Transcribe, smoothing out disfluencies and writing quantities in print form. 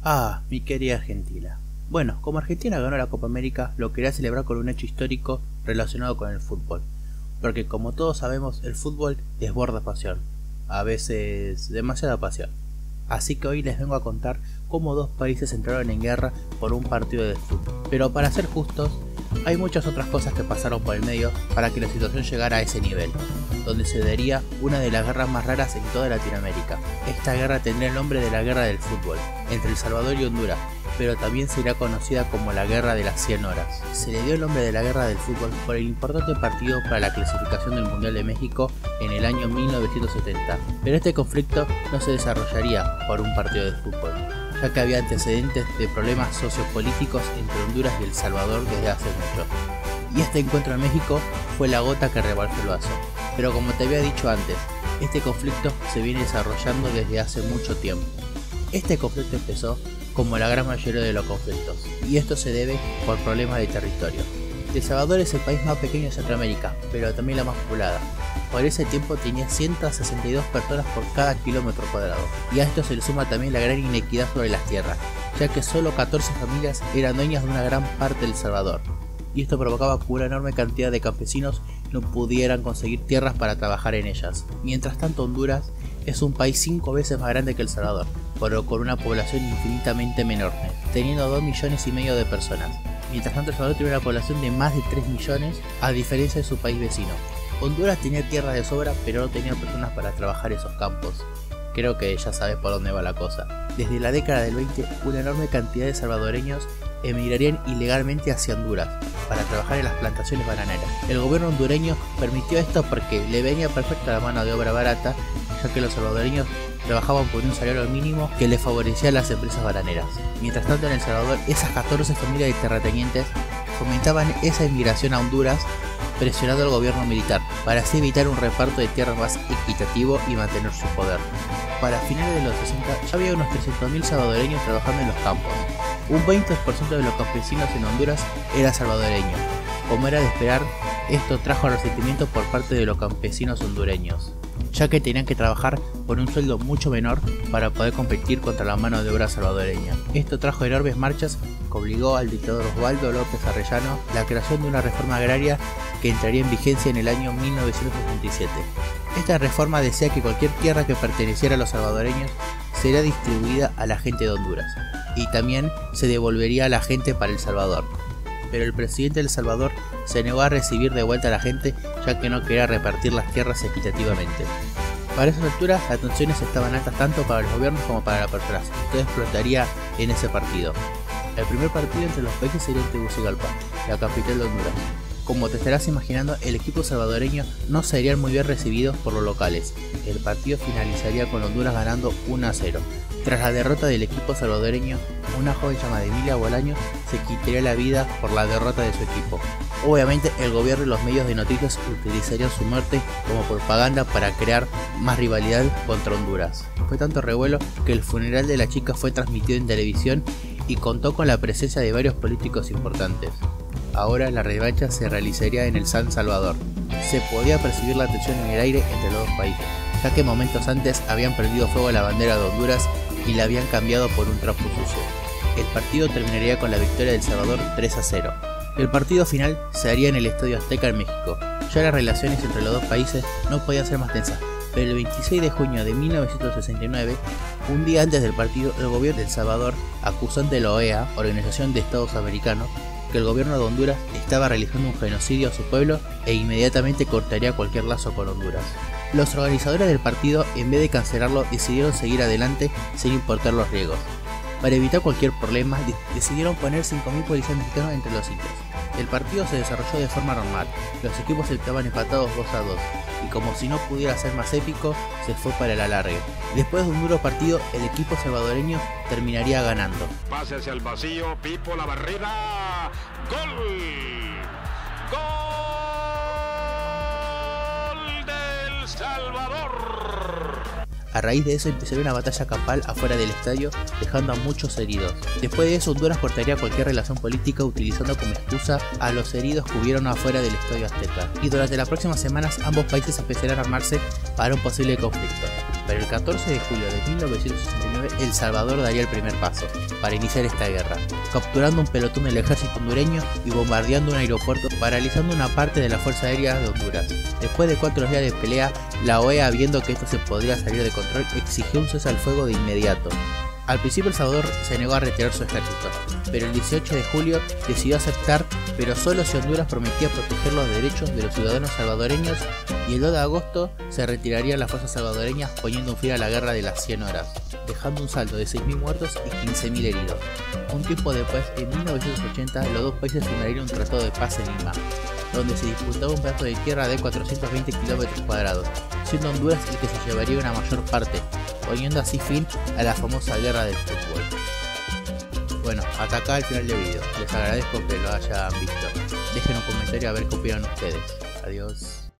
Ah, mi querida Argentina. Bueno, como Argentina ganó la Copa América, lo quería celebrar con un hecho histórico relacionado con el fútbol. Porque como todos sabemos, el fútbol desborda pasión. A veces demasiada pasión. Así que hoy les vengo a contar cómo dos países entraron en guerra por un partido de fútbol. Pero para ser justos, hay muchas otras cosas que pasaron por el medio para que la situación llegara a ese nivel, donde se daría una de las guerras más raras en toda Latinoamérica. Esta guerra tendría el nombre de la Guerra del Fútbol, entre El Salvador y Honduras, pero también será conocida como la Guerra de las 100 horas. Se le dio el nombre de la Guerra del Fútbol por el importante partido para la clasificación del Mundial de México en el año 1970, pero este conflicto no se desarrollaría por un partido de fútbol, ya que había antecedentes de problemas sociopolíticos entre Honduras y El Salvador desde hace mucho. Y este encuentro en México fue la gota que rebalsó el vaso. Pero como te había dicho antes, este conflicto se viene desarrollando desde hace mucho tiempo. Este conflicto empezó como la gran mayoría de los conflictos, y esto se debe por problemas de territorio. El Salvador es el país más pequeño de Centroamérica, pero también la más poblada. Por ese tiempo tenía 162 personas por cada kilómetro cuadrado, y a esto se le suma también la gran inequidad sobre las tierras, ya que solo 14 familias eran dueñas de una gran parte del Salvador, y esto provocaba que una enorme cantidad de campesinos no pudieran conseguir tierras para trabajar en ellas. Mientras tanto, Honduras es un país 5 veces más grande que El Salvador, pero con una población infinitamente menor, teniendo 2,5 millones de personas. Mientras tanto, El Salvador tiene una población de más de 3 millones, a diferencia de su país vecino. Honduras tenía tierra de sobra, pero no tenía personas para trabajar esos campos. Creo que ya sabes por dónde va la cosa. Desde la década del 20, una enorme cantidad de salvadoreños emigrarían ilegalmente hacia Honduras para trabajar en las plantaciones bananeras. El gobierno hondureño permitió esto porque le venía perfecta la mano de obra barata, ya que los salvadoreños trabajaban por un salario mínimo que les favorecía a las empresas bananeras. Mientras tanto, en El Salvador, esas 14 familias de terratenientes fomentaban esa inmigración a Honduras, presionando al gobierno militar para así evitar un reparto de tierras más equitativo y mantener su poder. Para finales de los 60 ya había unos 300.000 salvadoreños trabajando en los campos. Un 20% de los campesinos en Honduras era salvadoreño. Como era de esperar, esto trajo resentimiento por parte de los campesinos hondureños, ya que tenían que trabajar por un sueldo mucho menor para poder competir contra la mano de obra salvadoreña. Esto trajo enormes marchas que obligó al dictador Osvaldo López Arellano la creación de una reforma agraria que entraría en vigencia en el año 1977. Esta reforma decía que cualquier tierra que perteneciera a los salvadoreños sería distribuida a la gente de Honduras, y también se devolvería a la gente para El Salvador. Pero el presidente de El Salvador se negó a recibir de vuelta a la gente, ya que no quería repartir las tierras equitativamente. Para esas alturas, las tensiones estaban altas tanto para los gobiernos como para las personas, y todo explotaría en ese partido. El primer partido entre los países sería en Tegucigalpa, la capital de Honduras. Como te estarás imaginando, el equipo salvadoreño no serían muy bien recibidos por los locales. El partido finalizaría con Honduras ganando 1-0. Tras la derrota del equipo salvadoreño, una joven llamada Emilia Bolaños se quitaría la vida por la derrota de su equipo. Obviamente, el gobierno y los medios de noticias utilizarían su muerte como propaganda para crear más rivalidad contra Honduras. Fue tanto revuelo que el funeral de la chica fue transmitido en televisión y contó con la presencia de varios políticos importantes. Ahora la revancha se realizaría en el San Salvador. Se podía percibir la tensión en el aire entre los dos países, ya que momentos antes habían prendido fuego a la bandera de Honduras y la habían cambiado por un trapo sucio. El partido terminaría con la victoria de El Salvador 3-0. El partido final se haría en el Estadio Azteca en México. Ya las relaciones entre los dos países no podían ser más tensas, pero el 26 de junio de 1969, un día antes del partido, el gobierno de El Salvador acusó ante la OEA, Organización de Estados Americanos, que el gobierno de Honduras estaba realizando un genocidio a su pueblo e inmediatamente cortaría cualquier lazo con Honduras. Los organizadores del partido, en vez de cancelarlo, decidieron seguir adelante sin importar los riesgos. Para evitar cualquier problema, decidieron poner 5.000 policías mexicanos entre los sitios. El partido se desarrolló de forma normal, los equipos estaban empatados 2-2, y como si no pudiera ser más épico, se fue para el alargue. Después de un duro partido, el equipo salvadoreño terminaría ganando. Pase hacia el vacío, Pipo, la barrida, ¡gol! ¡Gol del Salvador! A raíz de eso empezaría una batalla campal afuera del estadio, dejando a muchos heridos. Después de eso, Honduras cortaría cualquier relación política utilizando como excusa a los heridos que hubieron afuera del Estadio Azteca. Y durante las próximas semanas ambos países empezarían a armarse para un posible conflicto. pero el 14 de julio de 1969 El Salvador daría el primer paso para iniciar esta guerra, capturando un pelotón del ejército hondureño y bombardeando un aeropuerto, paralizando una parte de la Fuerza Aérea de Honduras. Después de 4 días de pelea, la OEA, viendo que esto se podría salir de control, exigió un cese al fuego de inmediato. Al principio El Salvador se negó a retirar su ejército, pero el 18 de julio decidió aceptar, pero solo si Honduras prometía proteger los derechos de los ciudadanos salvadoreños, y el 2 de agosto se retirarían las fuerzas salvadoreñas, poniendo un fin a la guerra de las 100 horas, dejando un saldo de 6.000 muertos y 15.000 heridos. Un tiempo después, en 1980, los dos países firmarían un tratado de paz en Lima, donde se disputaba un pedazo de tierra de 420 kilómetros cuadrados, siendo Honduras el que se llevaría una mayor parte, poniendo así fin a la famosa guerra del fútbol. Bueno, hasta acá el final del video. Les agradezco que lo hayan visto. Dejen un comentario a ver qué opinan ustedes. Adiós.